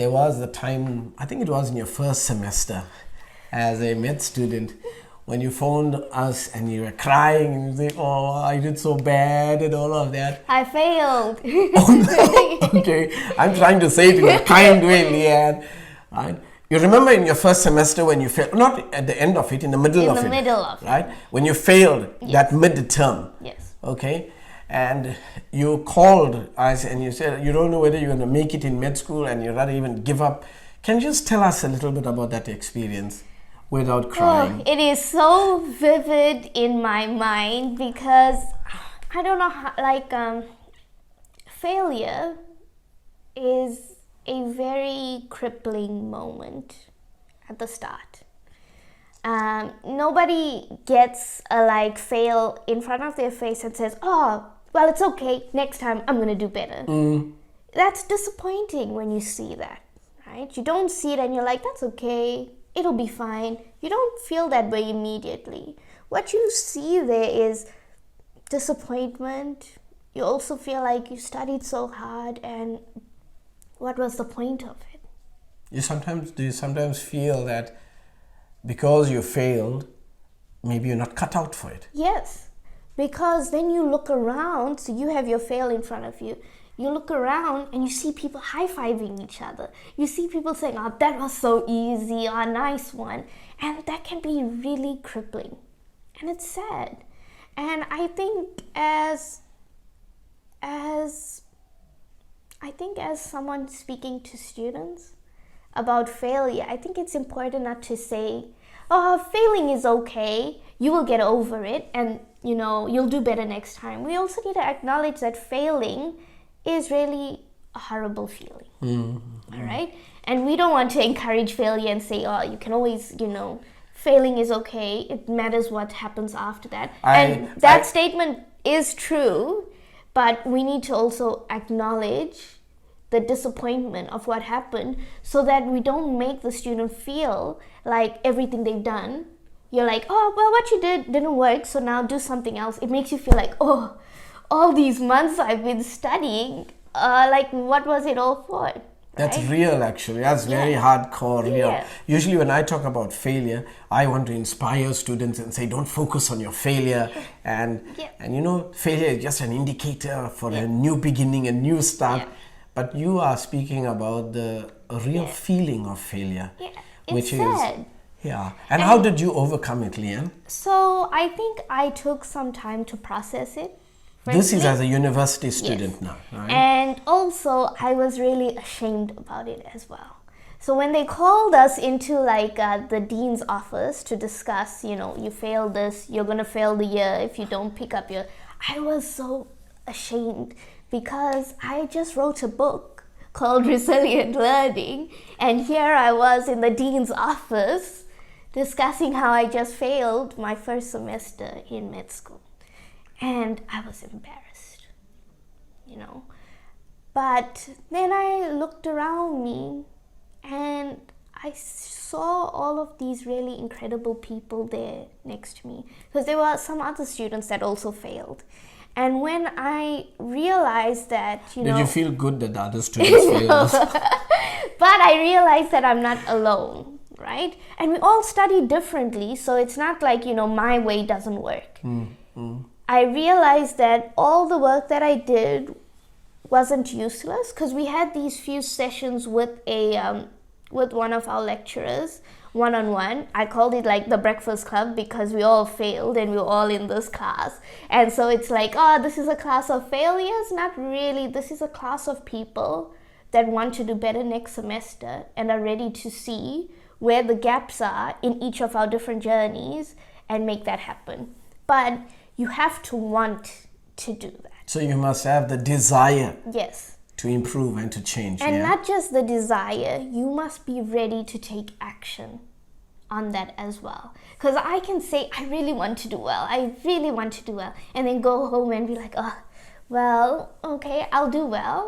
there was the time, I think it was in your first semester as a med student, when you phoned us and you were crying and you say, oh, I did so bad and all of that. I failed. Oh, no. Okay, I'm trying to say it in a kind way, Leanne. Right? You remember in your first semester when you failed, not at the end of it, in the middle of it. In the middle of it. Right? When you failed that mid-term. Yes. Okay? And you called us and you said you don't know whether you're going to make it in med school and you'd rather even give up. Can you just tell us a little bit about that experience without crying? Oh, it is so vivid in my mind because I don't know how, failure is a very crippling moment at the start. Nobody gets a fail in front of their face and says, oh, well, it's okay, next time I'm going to do better. That's disappointing when you see that, right? You don't see it and you're like, that's okay, it'll be fine. You don't feel that way immediately. What you see there is disappointment. You also feel like you studied so hard and what was the point of it? Do you sometimes feel that because you failed, maybe you're not cut out for it? Yes. Because then you look around, so you have your fail in front of you. You look around and you see people high-fiving each other. You see people saying, oh, that was so easy, oh, nice one. And that can be really crippling. And it's sad. And I think as someone speaking to students about failure, I think it's important not to say, oh, failing is okay, you will get over it, and you'll do better next time. We also need to acknowledge that failing is really a horrible feeling. All right? And we don't want to encourage failure and say, oh, you can always, failing is okay. It matters what happens after that. That statement is true, but we need to also acknowledge the disappointment of what happened so that we don't make the student feel like everything they've done, you're like, oh, well, what you did didn't work, so now do something else. It makes you feel like, oh, all these months I've been studying, what was it all for? Right? That's real, actually. That's very hardcore, real. Yeah. Usually when I talk about failure, I want to inspire students and say, don't focus on your failure. And failure is just an indicator for a new beginning, a new start. Yeah. But you are speaking about the real feeling of failure. Yeah. Which it's sad. Yeah. And how did you overcome it, Leanne? So I think I took some time to process it. This is as a university student now, right? And also I was really ashamed about it as well. So when they called us into the dean's office to discuss, you failed this, you're going to fail the year if you don't pick up I was so ashamed because I just wrote a book called Resilient Learning, and here I was in the dean's office discussing how I just failed my first semester in med school. And I was embarrassed, But then I looked around me and I saw all of these really incredible people there next to me, because there were some other students that also failed. And when I realized that, Did you feel good that the other students failed? But I realized that I'm not alone, right? And we all study differently, so it's not like, my way doesn't work. I realized that all the work that I did wasn't useless, because we had these few sessions with with one of our lecturers, one-on-one. I called it the breakfast club because we all failed and we were all in this class. And so it's this is a class of failures. Not really. This is a class of people that want to do better next semester and are ready to see where the gaps are in each of our different journeys and make that happen. But you have to want to do that. So you must have the desire. Yes. To improve and to change. And not just the desire, you must be ready to take action on that as well. Because I can say, I really want to do well. I really want to do well. And then go home and be like, oh, well, okay, I'll do well.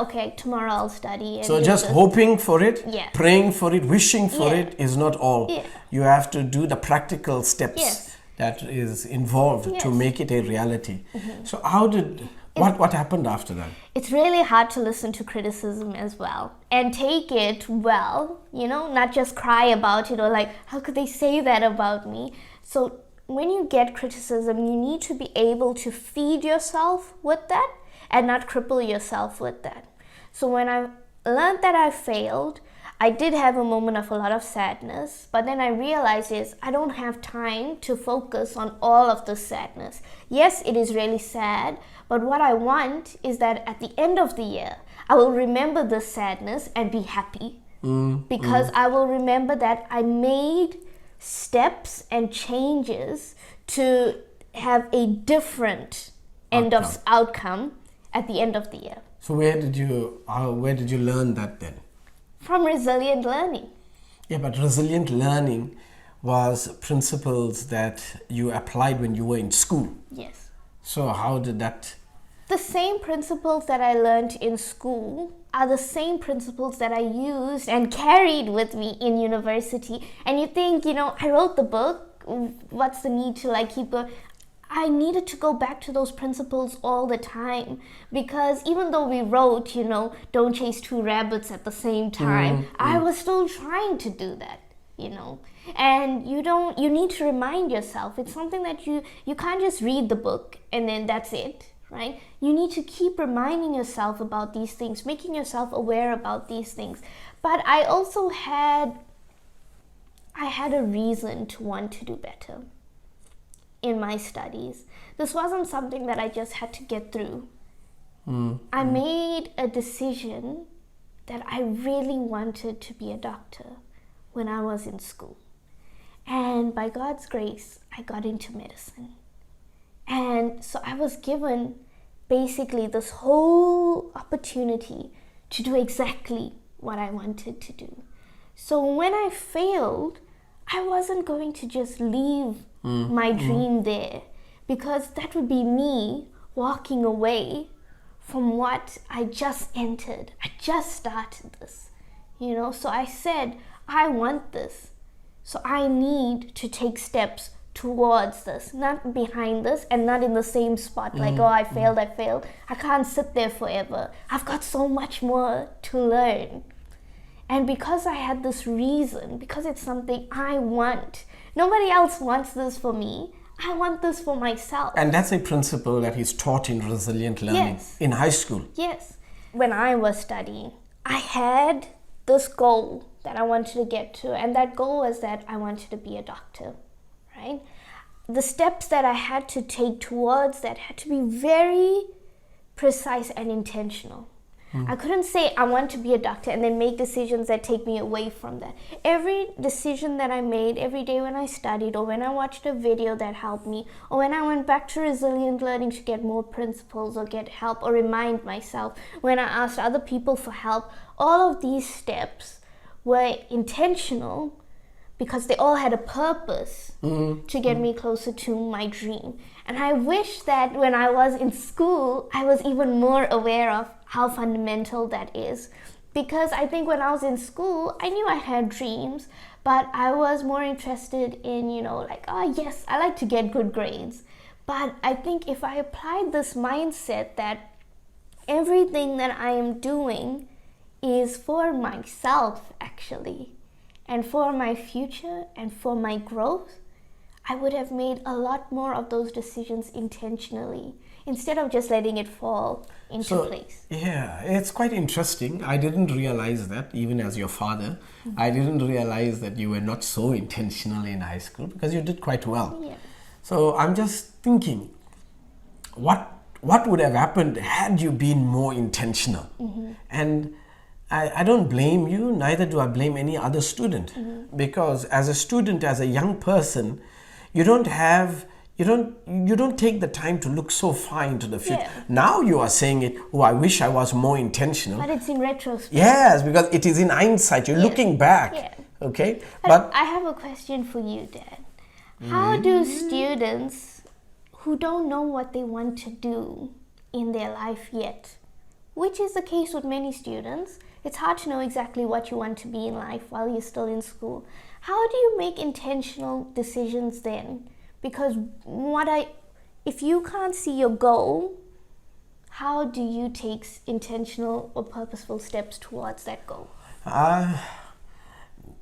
Okay, tomorrow I'll study. And so just hoping for it, praying for it, wishing for it is not all. Yeah. You have to do the practical steps that is involved to make it a reality. So how did What happened after that? It's really hard to listen to criticism as well and take it well, not just cry about it or like, how could they say that about me? So when you get criticism, you need to be able to feed yourself with that and not cripple yourself with that. So when I learned that I failed, I did have a moment of a lot of sadness, but then I realized I don't have time to focus on all of the sadness. Yes, it is really sad, but what I want is that at the end of the year, I will remember the sadness and be happy. Because I will remember that I made steps and changes to have a different outcome at the end of the year. So where did you learn that then? From resilient learning. Yeah, but resilient learning was principles that you applied when you were in school. Yes. So how did that? The same principles that I learned in school are the same principles that I used and carried with me in university. And you think, I wrote the book, what's the need to keep going? I needed to go back to those principles all the time, because even though we wrote, don't chase two rabbits at the same time, I was still trying to do that, and you need to remind yourself. It's something that you can't just read the book and then that's it, right? You need to keep reminding yourself about these things, making yourself aware about these things. But I also had a reason to want to do better in my studies. This wasn't something that I just had to get through. I made a decision that I really wanted to be a doctor when I was in school. And by God's grace, I got into medicine. And so I was given basically this whole opportunity to do exactly what I wanted to do. So when I failed, I wasn't going to just leave my dream there, because that would be me walking away from what I just entered. I just started this, so I said, I want this. So I need to take steps towards this, not behind this and not in the same spot, I failed. I can't sit there forever. I've got so much more to learn. And because I had this reason, because it's something I want, nobody else wants this for me, I want this for myself. And that's a principle that is taught in resilient learning in high school. Yes. When I was studying, I had this goal that I wanted to get to, and that goal was that I wanted to be a doctor, right? The steps that I had to take towards that had to be very precise and intentional. I couldn't say I want to be a doctor and then make decisions that take me away from that. Every decision that I made every day when I studied, or when I watched a video that helped me, or when I went back to resilient learning to get more principles or get help or remind myself, when I asked other people for help, all of these steps were intentional because they all had a purpose to get me closer to my dream. And I wish that when I was in school, I was even more aware of how fundamental that is. Because I think when I was in school, I knew I had dreams, but I was more interested in, yes, I like to get good grades. But I think if I applied this mindset that everything that I am doing is for myself, actually, and for my future and for my growth, I would have made a lot more of those decisions intentionally instead of just letting it fall into place. Yeah, it's quite interesting. I didn't realize that, even as your father. I didn't realize that you were not so intentional in high school, because you did quite well. Yeah. So I'm just thinking, what would have happened had you been more intentional? And I don't blame you, neither do I blame any other student, because as a student, as a young person, you don't take the time to look so far into the future. Yeah. Now you are saying it, I wish I was more intentional. But it's in retrospect. Yes, because it is in hindsight. You're looking back. Yeah. Okay? But I have a question for you, Dad. How do students who don't know what they want to do in their life yet, which is the case with many students, it's hard to know exactly what you want to be in life while you're still in school. How do you make intentional decisions then? Because if you can't see your goal, how do you take intentional or purposeful steps towards that goal?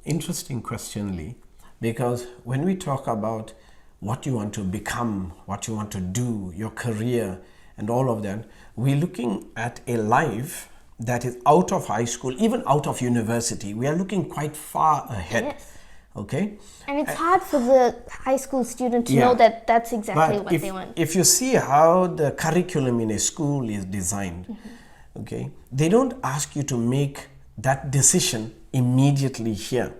Interesting question, Lee, because when we talk about what you want to become, what you want to do, your career, and all of that, we're looking at a life that is out of high school, even out of university. We are looking quite far ahead. Yes. Okay? And it's hard for the high school student to know that that's exactly what they want. If you see how the curriculum in a school is designed, okay, they don't ask you to make that decision immediately here.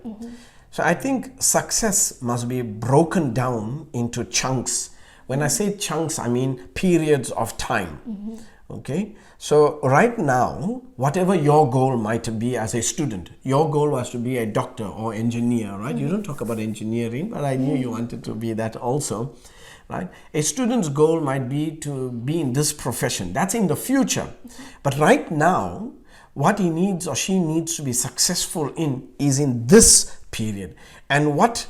So I think success must be broken down into chunks. When I say chunks, I mean periods of time. Okay, so right now, whatever your goal might be as a student, your goal was to be a doctor or engineer, right? You don't talk about engineering, but I knew you wanted to be that also, right? A student's goal might be to be in this profession. That's in the future. But right now, what he needs or she needs to be successful in is in this period. And what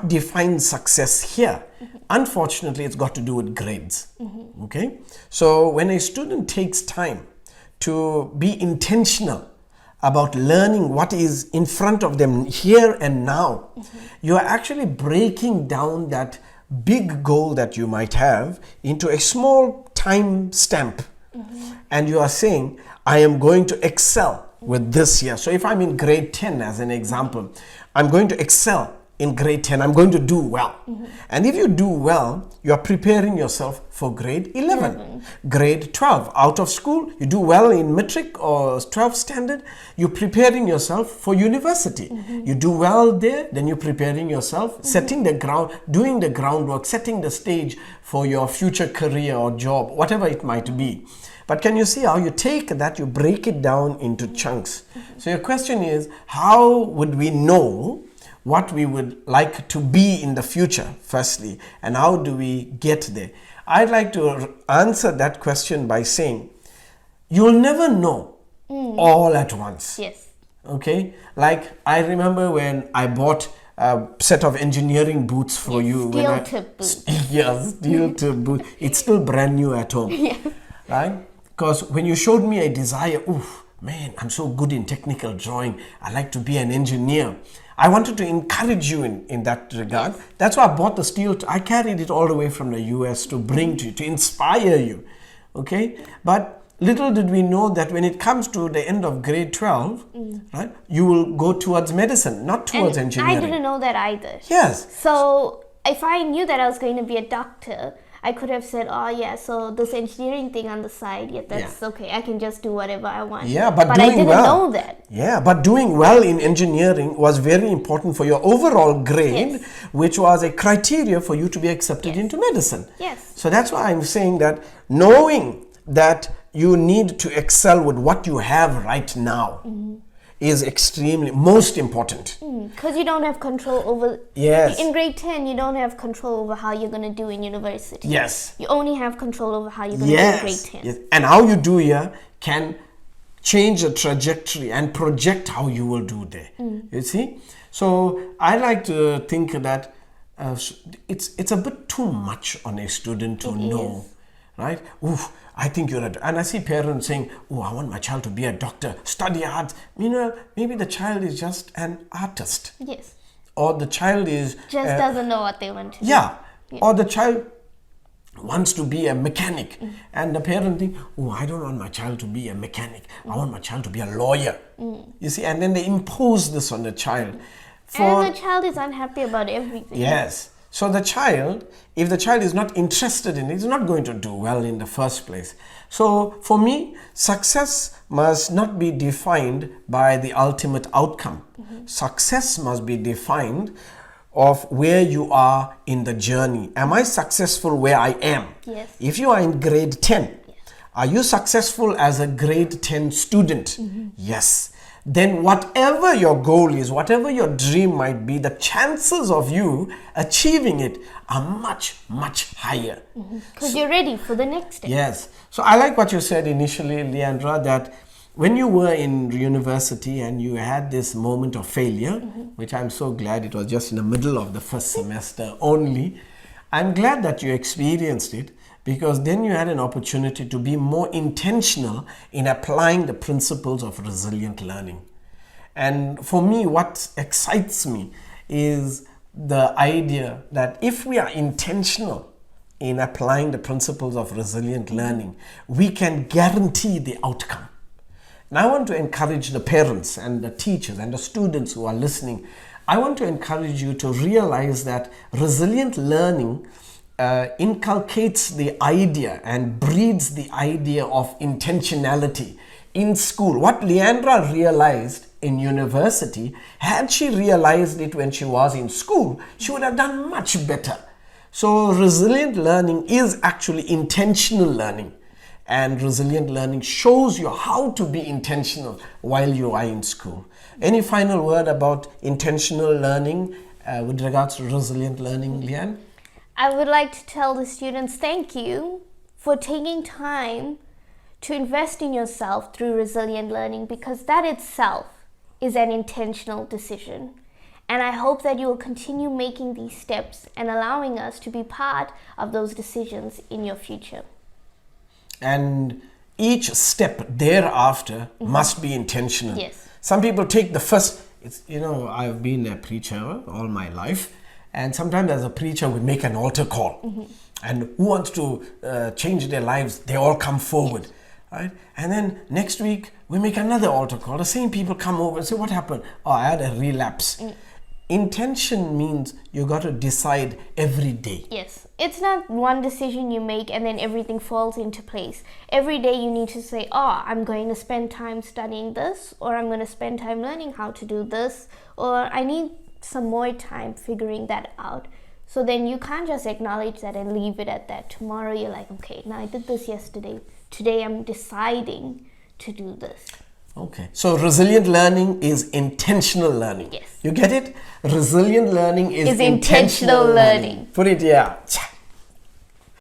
defines success here? Unfortunately, it's got to do with grades. Okay, so when a student takes time to be intentional about learning what is in front of them here and now, you are actually breaking down that big goal that you might have into a small time stamp. And you are saying, I am going to excel with this year. So if I'm in grade 10 as an example, I'm going to excel in grade 10. I'm going to do well. And if you do well, you are preparing yourself for grade 11. Grade 12, out of school, you do well in matric or 12th standard, you're preparing yourself for university. You do well there, then you're preparing yourself, setting the ground, doing the groundwork, setting the stage for your future career or job, whatever it might be. But can you see how you take that, you break it down into chunks? So your question is, how would we know what we would like to be in the future, firstly, and how do we get there? I'd like to answer that question by saying, you'll never know all at once. Yes. Okay? Like, I remember when I bought a set of engineering boots for you. Steel-tip boots. Yes, steel-tip boots. It's still brand new at home. Yeah. Right? Because when you showed me a desire, oof, man, I'm so good in technical drawing. I like to be an engineer. I wanted to encourage you in that regard. Yes. That's why I bought the steel. I carried it all the way from the US to bring to you, to inspire you. Okay? But little did we know that when it comes to the end of grade 12, right, you will go towards medicine, not towards engineering. I didn't know that either. Yes. So if I knew that I was going to be a doctor, I could have said, oh yeah, so this engineering thing on the side, that's okay. I can just do whatever I want. Yeah, but I didn't know that. Yeah, but doing well in engineering was very important for your overall grade, which was a criteria for you to be accepted into medicine. Yes. So that's why I'm saying that knowing that you need to excel with what you have right now is extremely most important. Because you don't have control over... Yes. In grade 10, you don't have control over how you're going to do in university. Yes. You only have control over how you're going to do in grade 10. Yes. And how you do here can change the trajectory and project how you will do there. You see? So I like to think that it's a bit too much on a student to know. Right? Oof, I think you're and I see parents saying, oh, I want my child to be a doctor, study art. Meanwhile, maybe the child is just an artist. Yes. Or the child is... Just doesn't know what they want to do. Yeah. Or the child wants to be a mechanic. And the parent thinks, oh, I don't want my child to be a mechanic. I want my child to be a lawyer. You see, and then they impose this on the child. And the child is unhappy about everything. Yes. So the child, if the child is not interested in it, is not going to do well in the first place. So for me, success must not be defined by the ultimate outcome. Success must be defined of where you are in the journey. Am I successful where I am? Yes. If you are in grade 10, are you successful as a grade 10 student? Yes. Then whatever your goal is, whatever your dream might be, the chances of you achieving it are much, much higher. Because you're ready for the next step. Yes. So I like what you said initially, Leandra, that when you were in university and you had this moment of failure, which I'm so glad it was just in the middle of the first semester only, I'm glad that you experienced it, because then you had an opportunity to be more intentional in applying the principles of resilient learning. And for me, what excites me is the idea that if we are intentional in applying the principles of resilient learning, we can guarantee the outcome. And I want to encourage the parents and the teachers and the students who are listening. I want to encourage you to realize that resilient learning inculcates the idea and breeds the idea of intentionality in school. What Leandra realized in university, had she realized it when she was in school, she would have done much better. So resilient learning is actually intentional learning. And resilient learning shows you how to be intentional while you are in school. Any final word about intentional learning with regards to resilient learning, Leanne? I would like to tell the students thank you for taking time to invest in yourself through resilient learning, because that itself is an intentional decision. And I hope that you will continue making these steps and allowing us to be part of those decisions in your future. And each step thereafter must be intentional. Yes. Some people take the first, I've been a preacher all my life, and sometimes as a preacher we make an altar call. And who wants to change their lives, they all come forward. Yes. Right? And then next week we make another altar call. The same people come over and say, what happened? Oh, I had a relapse. Intention means you got to decide every day. Yes. It's not one decision you make and then everything falls into place. Every day you need to say, I'm going to spend time studying this, or I'm going to spend time learning how to do this, or I need some more time figuring that out. So then you can't just acknowledge that and leave it at that. Tomorrow you're like, okay, now I did this yesterday. Today I'm deciding to do this. Okay. So resilient learning is intentional learning. Yes. You get it? Resilient learning is intentional learning. Put it here.